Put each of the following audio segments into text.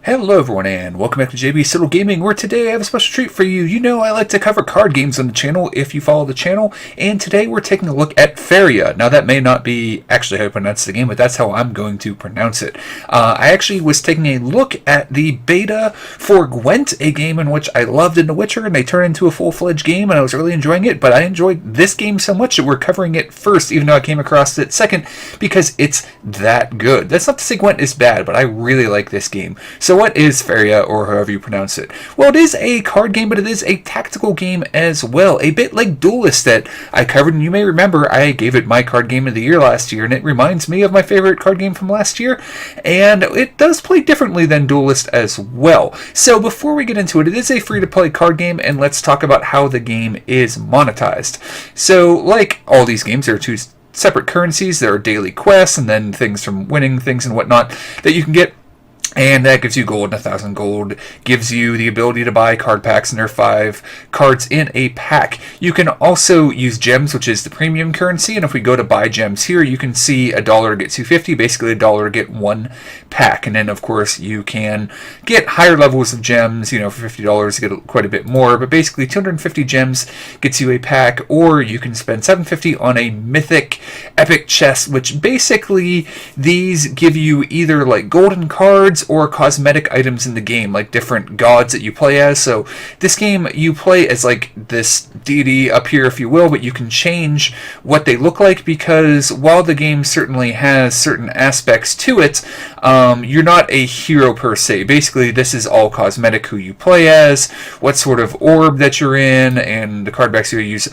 Hello everyone and welcome back to JB Siddle Gaming, where today I have a special treat for you. You know I like to cover card games on the channel if you follow the channel, and today we're taking a look at Faeria. Now that may not be actually how you pronounce the game, but that's how I'm going to pronounce it. I actually was taking a look at the beta for Gwent, a game in which I loved in The Witcher, and they turned into a full-fledged game, and I was really enjoying it, but I enjoyed this game so much that we're covering it first, even though I came across it second, because it's that good. That's not to say Gwent is bad, but I really like this game. So what is Faeria, or however you pronounce it? Well, it is a card game, but it is a tactical game as well. A bit like Duelist that I covered, and you may remember I gave it my card game of the year last year, and it reminds me of my favorite card game from last year, and it does play differently than Duelist as well. So before we get into it, it is a free-to-play card game, and let's talk about how the game is monetized. So, like all these games, there are two separate currencies. There are daily quests, and then things from winning things and whatnot that you can get. And that gives you gold, and 1,000 gold gives you the ability to buy card packs, and there are 5 cards in a pack. You can also use gems, which is the premium currency, and if we go to buy gems here, you can see $1 to get 250, basically $1 to get 1 pack. And then, of course, you can get higher levels of gems, for $50 to get quite a bit more, but basically 250 gems gets you a pack, or you can spend $750 on a mythic epic chest, which basically these give you either like golden cards or cosmetic items in the game, like different gods that you play as. So this game, you play as like this deity up here, if you will, but you can change what they look like, because while the game certainly has certain aspects to it, you're not a hero per se. Basically, this is all cosmetic, who you play as, what sort of orb that you're in, and the card backs you use,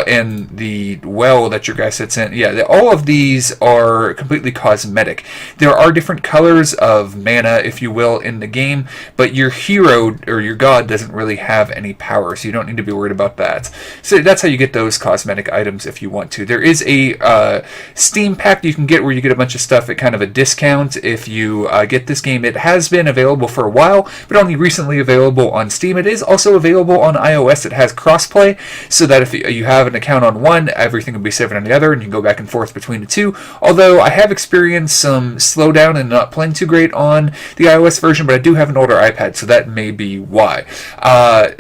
and the well that your guy sits in. Yeah, all of these are completely cosmetic. There are different colors of mana, if you will, in the game, but your hero or your god doesn't really have any power, so you don't need to be worried about that. So that's how you get those cosmetic items if you want to. There is a Steam pack you can get where you get a bunch of stuff at kind of a discount if you get this game. It has been available for a while, but only recently available on Steam. It is also available on iOS. It has crossplay, so that if you have an account on one, everything will be saved on the other, and you can go back and forth between the two. Although I have experienced some slowdown and not playing too great on the iOS version, but I do have an older iPad, so that may be why.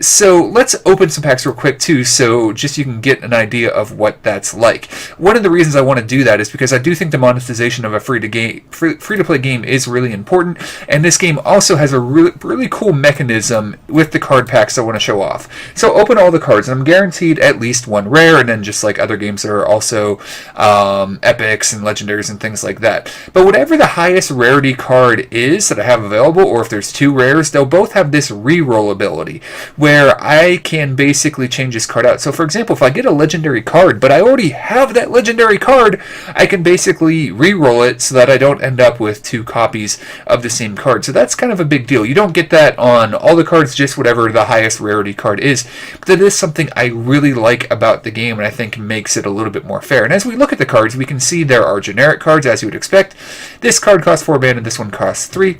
So let's open some packs real quick too, so just you can get an idea of what that's like. One of the reasons I want to do that is because I do think the monetization of a free-to-play game is really important, and this game also has a really cool mechanism with the card packs I want to show off. So open all the cards, and I'm guaranteed at least one rare, and then just like other games, there are also epics and legendaries and things like that. But whatever the highest rarity card is that I have available, or if there's 2 rares, they'll both have this reroll ability where I can basically change this card out. So for example, if I get a legendary card but I already have that legendary card, I can basically reroll it so that I don't end up with 2 copies of the same card. So that's kind of a big deal. You don't get that on all the cards, just whatever the highest rarity card is. But that is something I really like about the game, and I think makes it a little bit more fair. And as we look at the cards, we can see there are generic cards, as you would expect. This card costs 4 mana, this one costs 3.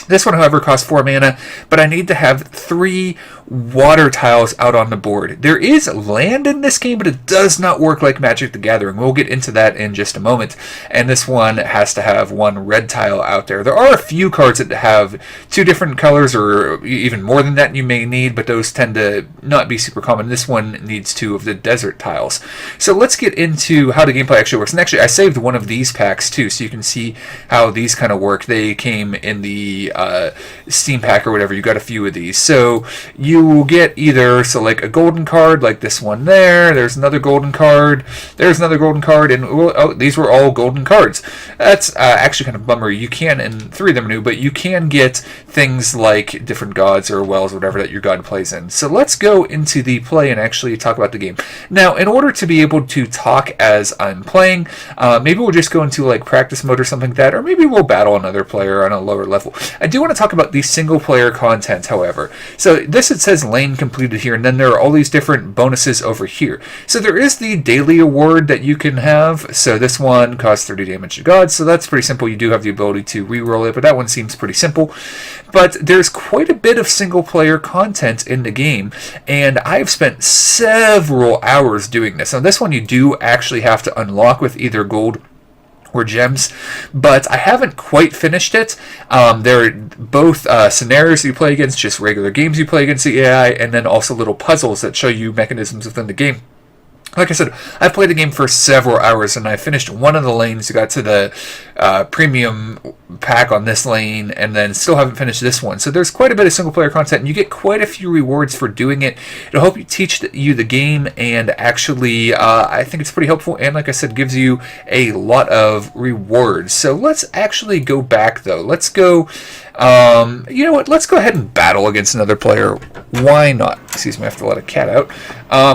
This one, however, costs 4 mana, but I need to have 3 water tiles out on the board. There is land in this game, but it does not work like Magic the Gathering. We'll get into that in just a moment. And this one has to have 1 red tile out there. There are a few cards that have 2 different colors, or even more than that you may need, but those tend to not be super common. This one needs 2 of the desert tiles. So let's get into how the gameplay actually works. And actually, I saved one of these packs too, so you can see how these kind of work. They came in the Steam pack or whatever. You got a few of these. So you will get either, so like a golden card like this one there's another golden card, there's another golden card, and these were all golden cards. That's actually kind of bummer. You can, and 3 of them are new, but you can get things like different gods or wells or whatever that your god plays in. So let's go into the play and actually talk about the game. Now, in order to be able to talk as I'm playing, maybe we'll just go into like practice mode or something like that, or maybe we'll battle another player on a lower level. I do want to talk about the single player content, however. So this, it says lane completed here, and then there are all these different bonuses over here. So there is the daily award that you can have. So this one costs 30 damage to gods, so that's pretty simple. You do have the ability to reroll it, but that one seems pretty simple. But there's quite a bit of single player content in the game, and I've spent several hours doing this. Now this one you do actually have to unlock with either gold or gems, but I haven't quite finished it. There are both scenarios you play against, just regular games you play against the AI, and then also little puzzles that show you mechanisms within the game. Like I said, I played the game for several hours, and I finished one of the lanes, got to the premium pack on this lane, and then still haven't finished this one. So there's quite a bit of single-player content, and you get quite a few rewards for doing it. It'll help you teach you the game, and actually, I think it's pretty helpful, and like I said, gives you a lot of rewards. So let's actually go back, though. Let's go... you know what? Let's go ahead and battle against another player. Why not? Excuse me, I have to let a cat out.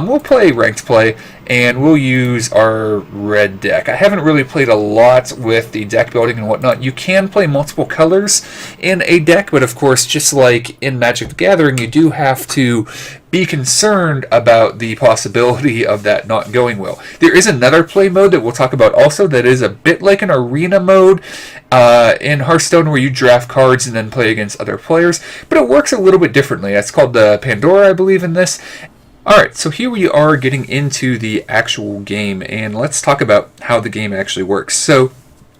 We'll play ranked play, and we'll use our red deck. I haven't really played a lot with the deck building and whatnot. You can play multiple colors in a deck, but of course, just like in Magic the Gathering, you do have to be concerned about the possibility of that not going well. There is another play mode that we'll talk about also that is a bit like an arena mode in Hearthstone, where you draft cards and then play against other players, but it works a little bit differently. That's called the Pandora, I believe, in this. Alright, so here we are getting into the actual game, and let's talk about how the game actually works. So,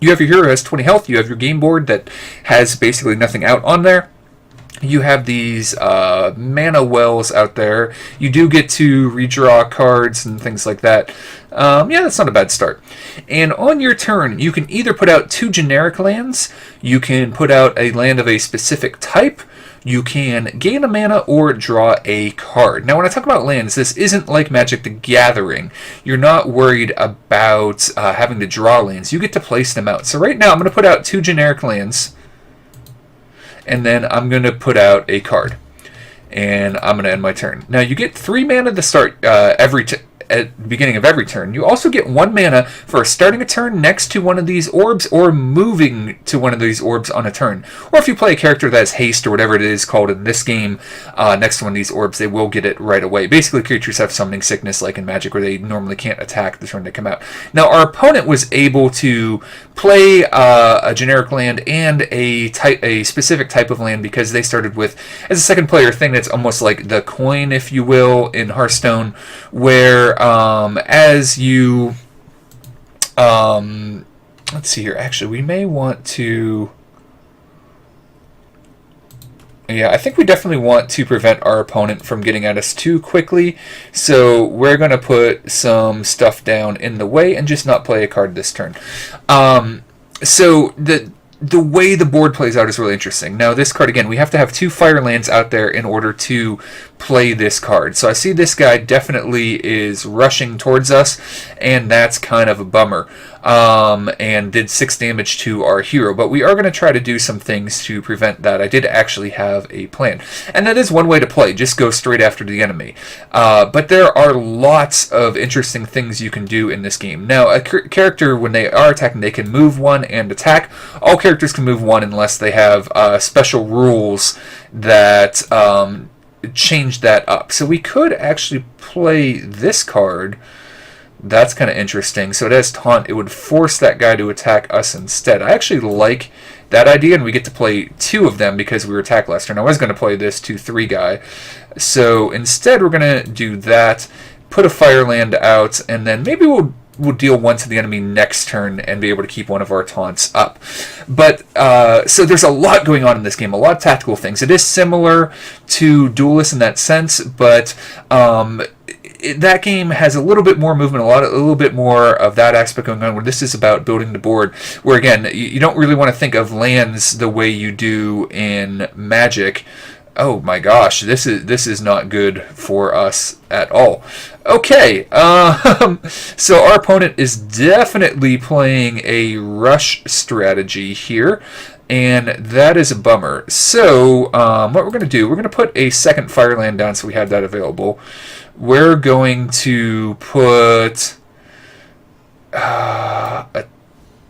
you have your hero who has 20 health, you have your game board that has basically nothing out on there. You have these mana wells out there. You do get to redraw cards and things like that. Yeah, that's not a bad start. And on your turn, you can either put out 2 generic lands, you can put out a land of a specific type, you can gain a mana or draw a card. Now, when I talk about lands, this isn't like Magic the Gathering. You're not worried about having to draw lands. You get to place them out. So right now, I'm going to put out 2 generic lands, and then I'm going to put out a card, and I'm going to end my turn. Now, you get 3 mana to start at the beginning of every turn. You also get 1 mana for starting a turn next to one of these orbs or moving to one of these orbs on a turn. Or if you play a character that has haste or whatever it is called in this game next to one of these orbs, they will get it right away. Basically, creatures have summoning sickness like in Magic where they normally can't attack the turn they come out. Now, our opponent was able to play a generic land and a specific type of land because they started with, as a second player thing that's almost like the coin, if you will, in Hearthstone, where as you, let's see here, actually, we may want to, yeah, I think we definitely want to prevent our opponent from getting at us too quickly, so we're going to put some stuff down in the way and just not play a card this turn. So the way the board plays out is really interesting. Now, this card, again, we have to have 2 fire lands out there in order to play this card. So I see this guy definitely is rushing towards us, and that's kind of a bummer. And did 6 damage to our hero. But we are going to try to do some things to prevent that. I did actually have a plan. And that is one way to play. Just go straight after the enemy. But there are lots of interesting things you can do in this game. Now, a character, when they are attacking, they can move 1 and attack. All characters can move 1 unless they have special rules that change that up. So we could actually play this card. That's kind of interesting. So it has taunt. It would force that guy to attack us instead. I actually like that idea, and we get to play 2 of them because we were attacked last turn. I was going to play this 2/3 guy. So instead we're going to do that, put a fire land out, and then maybe we'll deal 1 to the enemy next turn and be able to keep one of our taunts up. But, so there's a lot going on in this game, a lot of tactical things. It is similar to Duelist in that sense, but that game has a little bit more movement, a little bit more of that aspect going on, where this is about building the board, where again, you don't really want to think of lands the way you do in Magic. Oh my gosh, this is not good for us at all. Okay, so our opponent is definitely playing a rush strategy here, and that is a bummer. So what we're going to do, we're going to put a second fire land down so we have that available. We're going to put a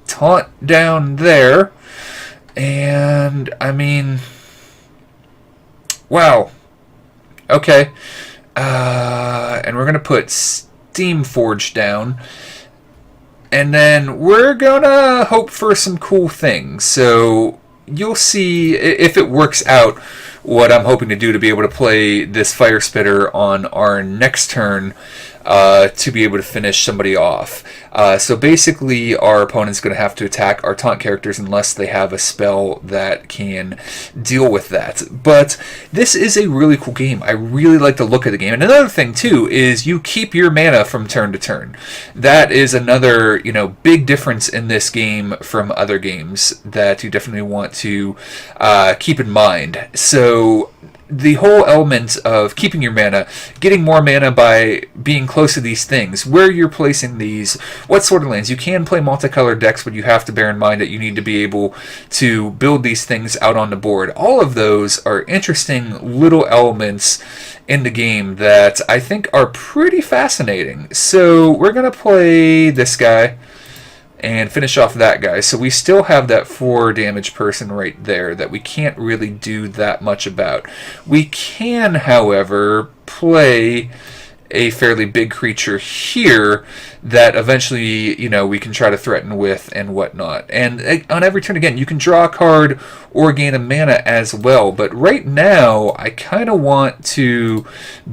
taunt down there, and I mean, wow. Okay. And we're going to put Steamforge down. And then we're going to hope for some cool things. So you'll see if it works out. what I'm hoping to do to be able to play this Fire Spitter on our next turn to be able to finish somebody off. So basically, our opponent's going to have to attack our taunt characters unless they have a spell that can deal with that. But this is a really cool game. I really like the look of the game. And another thing, too, is you keep your mana from turn to turn. That is another, big difference in this game from other games that you definitely want to keep in mind. So the whole element of keeping your mana, getting more mana by being close to these things, where you're placing these, what sort of lands. You can play multicolored decks, but you have to bear in mind that you need to be able to build these things out on the board. All of those are interesting little elements in the game that I think are pretty fascinating. So we're going to play this guy and finish off that guy. So we still have that 4 damage person right there that we can't really do that much about. We can, however, play a fairly big creature here that eventually, we can try to threaten with and whatnot. And on every turn, again, you can draw a card or gain a mana as well. But right now, I kind of want to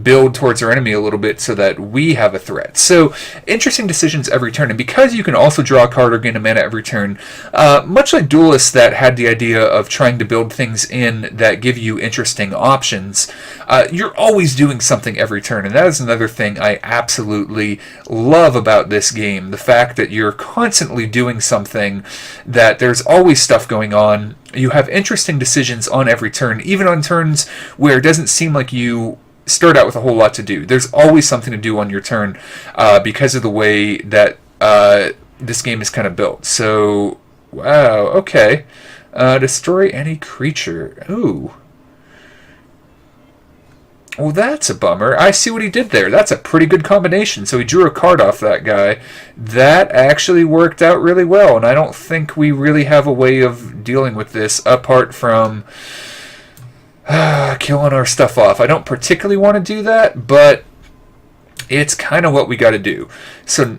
build towards our enemy a little bit so that we have a threat. So, interesting decisions every turn. And because you can also draw a card or gain a mana every turn, much like Duelists that had the idea of trying to build things in that give you interesting options, you're always doing something every turn. And that is another thing I absolutely love about this game. The fact that you're constantly doing something, that there's always stuff going on. You have interesting decisions on every turn, even on turns where it doesn't seem like you start out with a whole lot to do. There's always something to do on your turn because of the way that this game is kind of built. So, wow, okay. Destroy any creature. Ooh. Well, that's a bummer. I see what he did there. That's a pretty good combination. So he drew a card off that guy. That actually worked out really well, and I don't think we really have a way of dealing with this apart from killing our stuff off. I don't particularly want to do that, but it's kind of what we got to do. So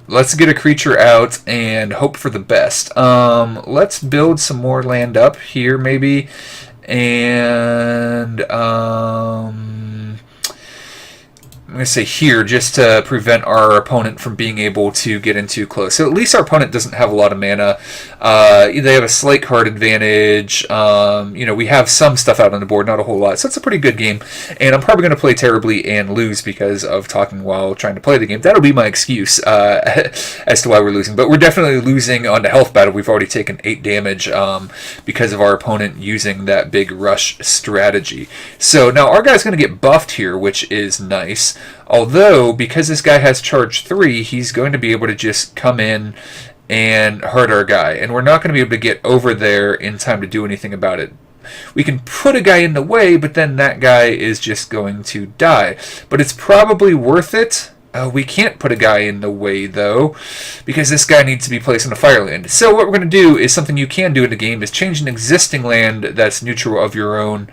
let's get a creature out and hope for the best. Let's build some more land up here, maybe. And I'm going to say here just to prevent our opponent from being able to get in too close. So at least our opponent doesn't have a lot of mana. They have a slight card advantage. We have some stuff out on the board, not a whole lot. So it's a pretty good game. And I'm probably going to play terribly and lose because of talking while trying to play the game. That'll be my excuse as to why we're losing. But we're definitely losing on the health battle. We've already taken 8 damage because of our opponent using that big rush strategy. So now our guy's going to get buffed here, which is nice. Although, because this guy has charge 3, he's going to be able to just come in and hurt our guy. And we're not going to be able to get over there in time to do anything about it. We can put a guy in the way, but then that guy is just going to die. But it's probably worth it. We can't put a guy in the way, though, because this guy needs to be placed on a fire land. So what we're going to do is something you can do in the game is change an existing land that's neutral of your own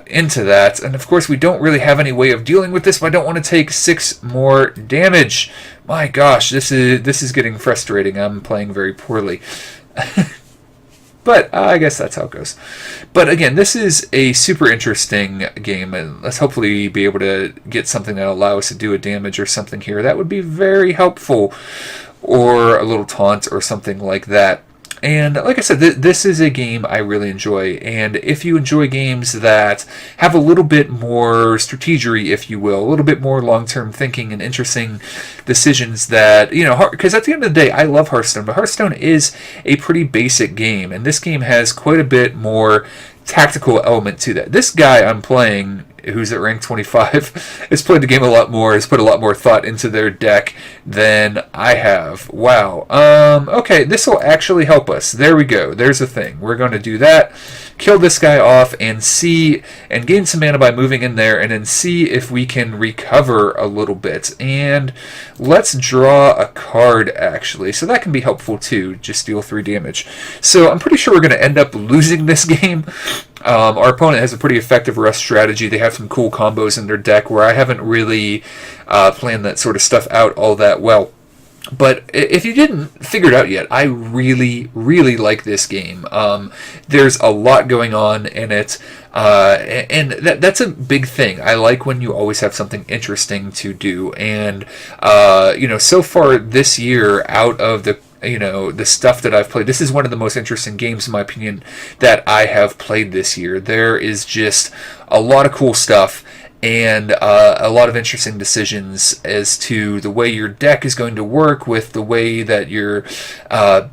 into that. And of course we don't really have any way of dealing with this, but I don't want to take 6 more damage. My gosh, this is getting frustrating. I'm playing very poorly. But I guess that's how it goes. But again, this is a super interesting game, and let's hopefully be able to get something that will allow us to do a damage or something here. That would be very helpful, or a little taunt or something like that. And like I said, this is a game I really enjoy. And if you enjoy games that have a little bit more strategery, if you will, a little bit more long-term thinking and interesting decisions that, because at the end of the day, I love Hearthstone, but Hearthstone is a pretty basic game. And this game has quite a bit more tactical element to that. This guy I'm playing, who's at rank 25, has played the game a lot more, has put a lot more thought into their deck than I have. Wow. Okay, this will actually help us. There we go. There's a thing. We're going to do that. Kill this guy off and gain some mana by moving in there, and then see if we can recover a little bit. And let's draw a card, actually. So that can be helpful too. Just deal 3 damage. So I'm pretty sure we're going to end up losing this game. Our opponent has a pretty effective rush strategy. They have some cool combos in their deck where I haven't really planned that sort of stuff out all that well. But if you didn't figure it out yet, I really, really like this game. There's a lot going on in it, and that's a big thing. I like when you always have something interesting to do. And so far this year, out of the stuff that I've played, this is one of the most interesting games, in my opinion, that I have played this year. There is just a lot of cool stuff, and a lot of interesting decisions as to the way your deck is going to work, with the way that you're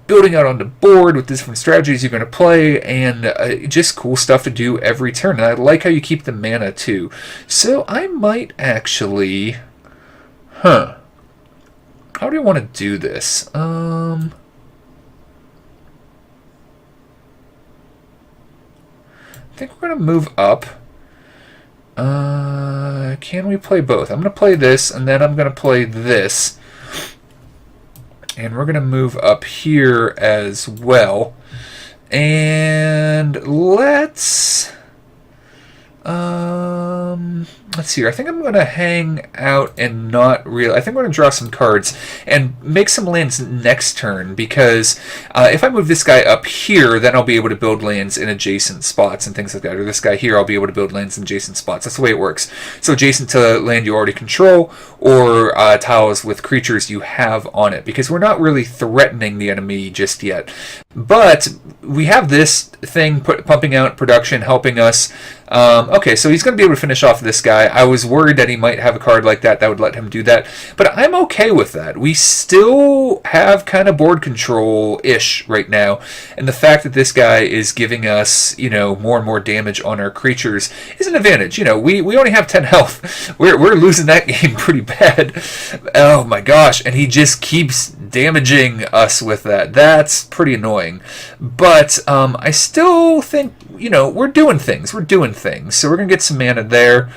building out on the board, with the different strategies you're going to play, and just cool stuff to do every turn. And I like how you keep the mana too. So I might actually... How do I want to do this? I think we're going to move up. Can we play both? I'm going to play this, and then I'm going to play this. And we're going to move up here as well. And let's see here. I think I'm going to hang out and not really... I think we're going to draw some cards and make some lands next turn, because if I move this guy up here, then I'll be able to build lands in adjacent spots and things like that. Or this guy here, I'll be able to build lands in adjacent spots. That's the way it works. So adjacent to land you already control, or tiles with creatures you have on it, because we're not really threatening the enemy just yet. But we have this thing pumping out production, helping us. Okay, so he's going to be able to finish off this guy. I was worried that he might have a card like that would let him do that, but I'm okay with that. We still have kind of board control-ish right now, and the fact that this guy is giving us, more and more damage on our creatures is an advantage. We only have 10 health. We're losing that game pretty bad. Oh my gosh, and he just keeps damaging us with that. That's pretty annoying. But I still think, we're doing things. So we're going to get some mana there.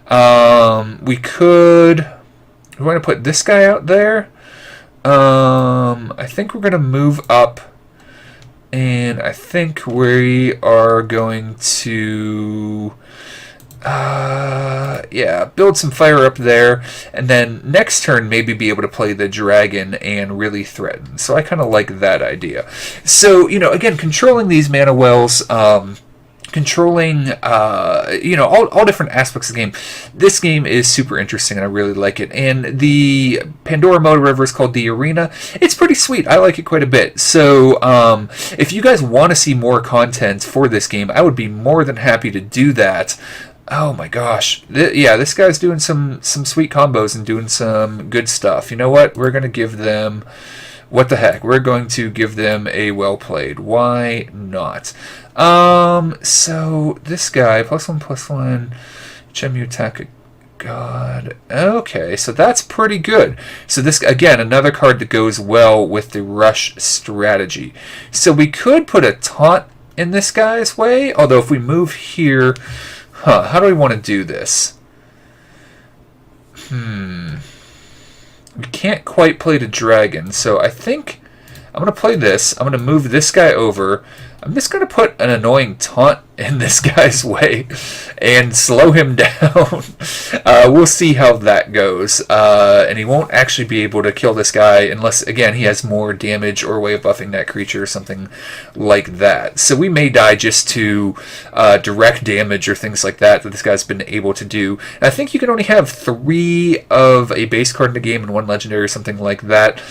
We're going to put this guy out there. I think we're going to move up, and I think we are going to build some fire up there, and then next turn maybe be able to play the dragon and really threaten. So I kind of like that idea. So, again, controlling these mana wells, controlling all different aspects of the game. This game is super interesting, and I really like it. And the Pandora mode, whatever it's called, the arena, it's pretty sweet. I like it quite a bit. So if you guys want to see more content for this game, I would be more than happy to do that. Oh my gosh. This guy's doing some sweet combos and doing some good stuff. You know what? We're going to give them... What the heck? We're going to give them a well played. Why not? So this guy, +1/+1, gem you attack a god. Okay, so that's pretty good. So this, again, another card that goes well with the rush strategy. So we could put a taunt in this guy's way, although if we move here... how do we want to do this? We can't quite play the dragon, so I think I'm going to play this. I'm going to move this guy over. I'm just going to put an annoying taunt in this guy's way and slow him down. We'll see how that goes. And he won't actually be able to kill this guy unless, again, he has more damage or a way of buffing that creature or something like that. So we may die just to direct damage or things like that this guy's been able to do. And I think you can only have 3 of a base card in the game and 1 legendary or something like that.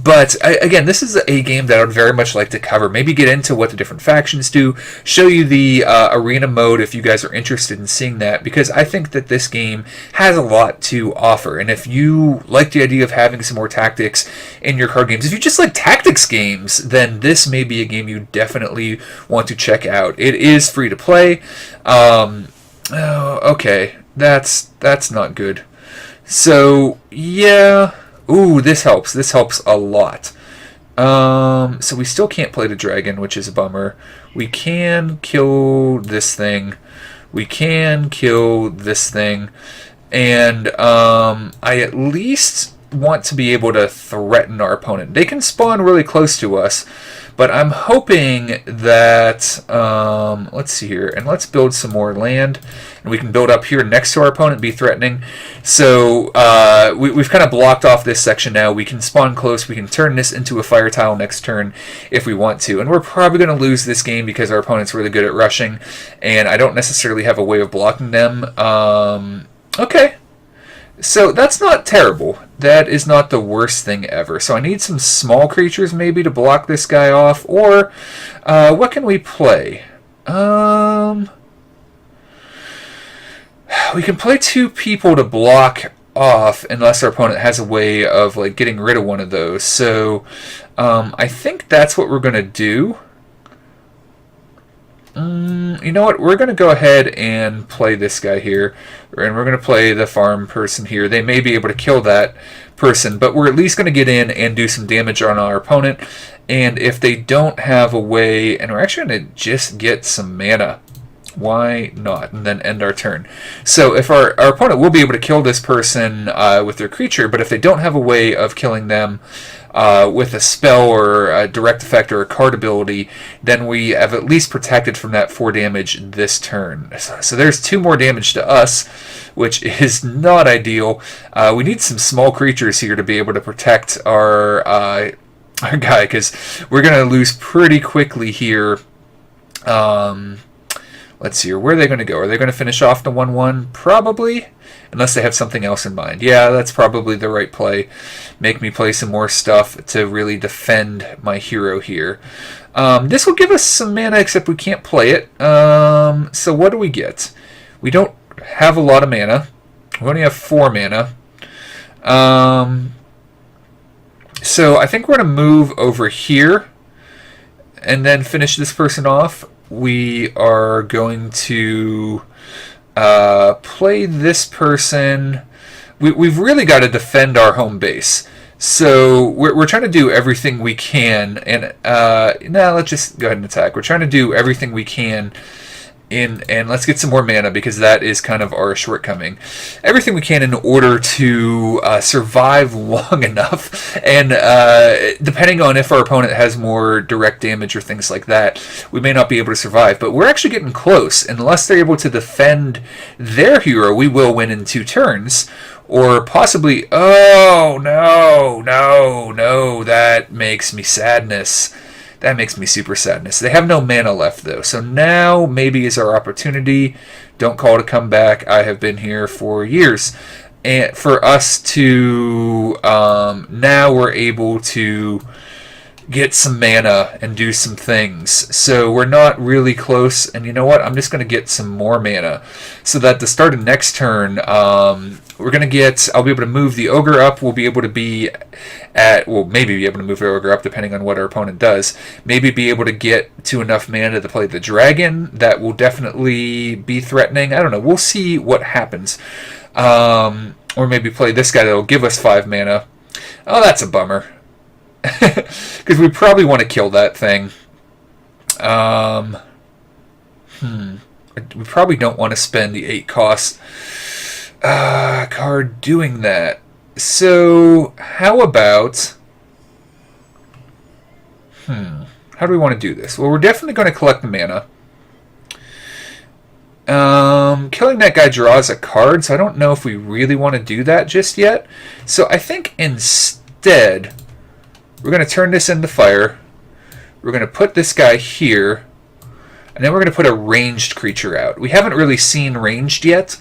But, again, this is a game that I would very much like to cover. Maybe get into what the different factions do, show you the arena mode if you guys are interested in seeing that, because I think that this game has a lot to offer. And if you like the idea of having some more tactics in your card games, if you just like tactics games, then this may be a game you definitely want to check out. It is free to play. Okay, that's not good. So, yeah... Ooh, this helps. This helps a lot. So we still can't play the dragon, which is a bummer. We can kill this thing. We can kill this thing. And I at least want to be able to threaten our opponent. They can spawn really close to us, But I'm hoping that, let's see here, and let's build some more land. And we can build up here next to our opponent, be threatening. So we've kind of blocked off this section now. We can spawn close. We can turn this into a fire tile next turn if we want to. And we're probably going to lose this game because our opponent's really good at rushing. And I don't necessarily have a way of blocking them. Okay. So that's not terrible. That is not the worst thing ever. So I need some small creatures maybe to block this guy off. Or what can we play? We can play 2 people to block off unless our opponent has a way of like getting rid of one of those. So I think that's what we're going to do. You know what? We're going to go ahead and play this guy here. And we're going to play the farm person here. They may be able to kill that person, but we're at least going to get in and do some damage on our opponent. And if they don't have a way, and we're actually going to just get some mana. Why not? And then end our turn. So if our opponent will be able to kill this person with their creature, but if they don't have a way of killing them with a spell or a direct effect or a card ability, then we have at least protected from that 4 damage this turn. So there's 2 more damage to us, which is not ideal. We need some small creatures here to be able to protect our guy, because we're going to lose pretty quickly here. Let's see here. Where are they going to go? Are they going to finish off the 1-1? Probably. Unless they have something else in mind. Yeah, that's probably the right play. Make me play some more stuff to really defend my hero here. This will give us some mana, except we can't play it. So what do we get? We don't have a lot of mana. We only have 4 mana. So I think we're going to move over here and then finish this person off. We are going to play this person. We've really got to defend our home base. So we're trying to do everything we can. And let's just go ahead and attack. We're trying to do everything we can. And let's get some more mana, because that is kind of our shortcoming. Everything we can in order to survive long enough. And depending on if our opponent has more direct damage or things like that, we may not be able to survive. But we're actually getting close. Unless they're able to defend their hero, we will win in 2 turns. Or possibly, oh, no, that makes me sadness. That makes me super sadness. They have no mana left, though. So now maybe is our opportunity. Don't call it a comeback. I have been here for years. And for us to, now we're able to get some mana and do some things. So we're not really close. And you know what? I'm just going to get some more mana. So that the start of next turn, we're going to get, I'll be able to move the ogre up. We'll be able to be at, well, maybe be able to move the ogre up depending on what our opponent does. Maybe be able to get to enough mana to play the dragon. That will definitely be threatening. I don't know. We'll see what happens. Or maybe play this guy that will give us 5 mana. Oh, that's a bummer. Because we probably want to kill that thing. We probably don't want to spend the 8 cost card doing that. So, how about... How do we want to do this? Well, we're definitely going to collect the mana. Killing that guy draws a card, so I don't know if we really want to do that just yet. So I think instead, we're going to turn this into fire. We're going to put this guy here. And then we're going to put a ranged creature out. We haven't really seen ranged yet.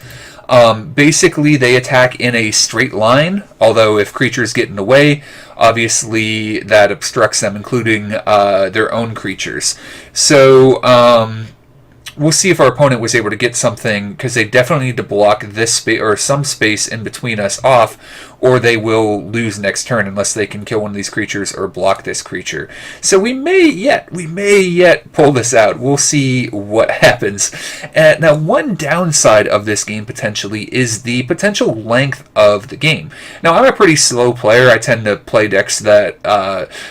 Basically, they attack in a straight line, although if creatures get in the way, obviously that obstructs them, including their own creatures. So we'll see if our opponent was able to get something, because they definitely need to block this space or some space in between us off, or they will lose next turn unless they can kill one of these creatures or block this creature. So we may yet pull this out. We'll see what happens. Now, one downside of this game potentially is the potential length of the game. Now, I'm a pretty slow player. I tend to play decks that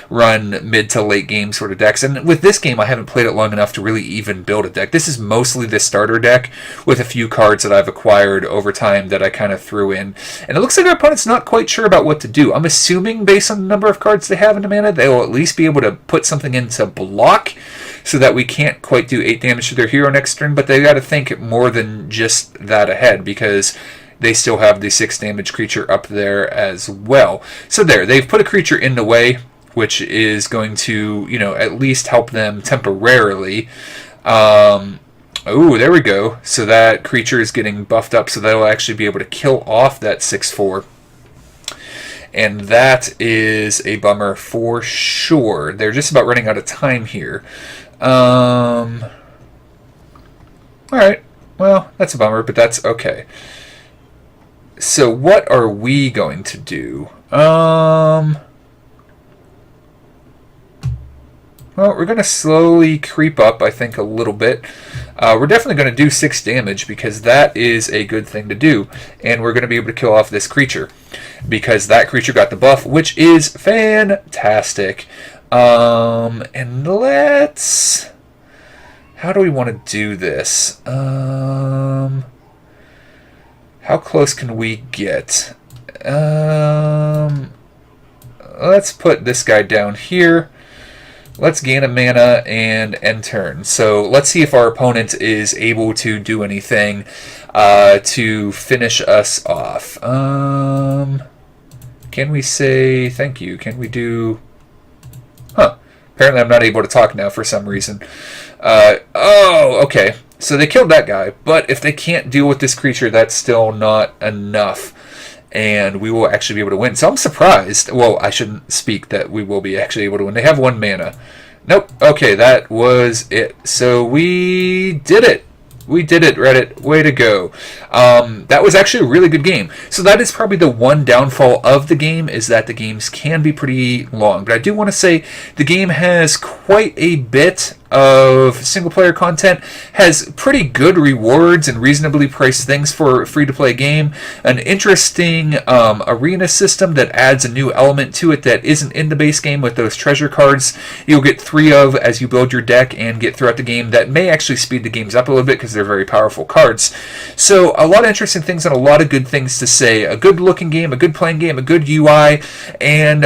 run mid to late game sort of decks, and with this game, I haven't played it long enough to really even build a deck. This is is mostly the starter deck with a few cards that I've acquired over time that I kind of threw in. And it looks like our opponent's not quite sure about what to do. I'm assuming based on the number of cards they have in the mana, they will at least be able to put something into block so that we can't quite do 8 damage to their hero next turn, but they got to think more than just that ahead, because they still have the 6 damage creature up there as well. So there, they've put a creature in the way, which is going to, at least help them temporarily. Oh, there we go. So that creature is getting buffed up, so they'll actually be able to kill off that 6/4. And that is a bummer for sure. They're just about running out of time here. Alright, well, that's a bummer, but that's okay. So what are we going to do? Well, we're going to slowly creep up, I think, a little bit. We're definitely going to do 6 damage, because that is a good thing to do. And we're going to be able to kill off this creature, because that creature got the buff, which is fantastic. And let's... How do we want to do this? How close can we get? Let's put this guy down here. Let's gain a mana and end turn. So let's see if our opponent is able to do anything to finish us off. Can we say thank you? Can we do... Huh. Apparently I'm not able to talk now for some reason. Oh, okay. So they killed that guy, but if they can't deal with this creature, that's still not enough. And we will actually be able to win. So I'm surprised. Well, I shouldn't speak that we will be actually able to win. They have 1 mana. Nope. Okay, that was it. So we did it. We did it, Reddit. Way to go. That was actually a really good game. So that is probably the one downfall of the game, is that the games can be pretty long. But I do want to say the game has quite a bit of single-player content, has pretty good rewards and reasonably priced things for a free-to-play game, an interesting arena system that adds a new element to it that isn't in the base game with those treasure cards you'll get 3 of as you build your deck and get throughout the game that may actually speed the games up a little bit because they're very powerful cards. So a lot of interesting things and a lot of good things to say. A good-looking game, a good playing game, a good UI, and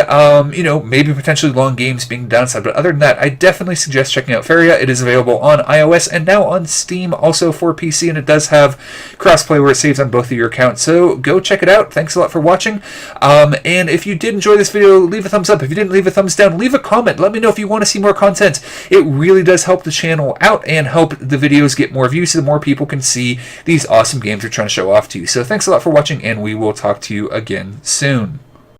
maybe potentially long games being downside. But other than that, I definitely suggest checking out Faeria. It is available on iOS and now on Steam, also for PC, and it does have crossplay where it saves on both of your accounts. So go check it out. Thanks a lot for watching. And if you did enjoy this video, leave a thumbs up. If you didn't, leave a thumbs down. Leave a comment. Let me know if you want to see more content. It really does help the channel out and help the videos get more views so the more people can see these awesome games we're trying to show off to you. So thanks a lot for watching, and we will talk to you again soon.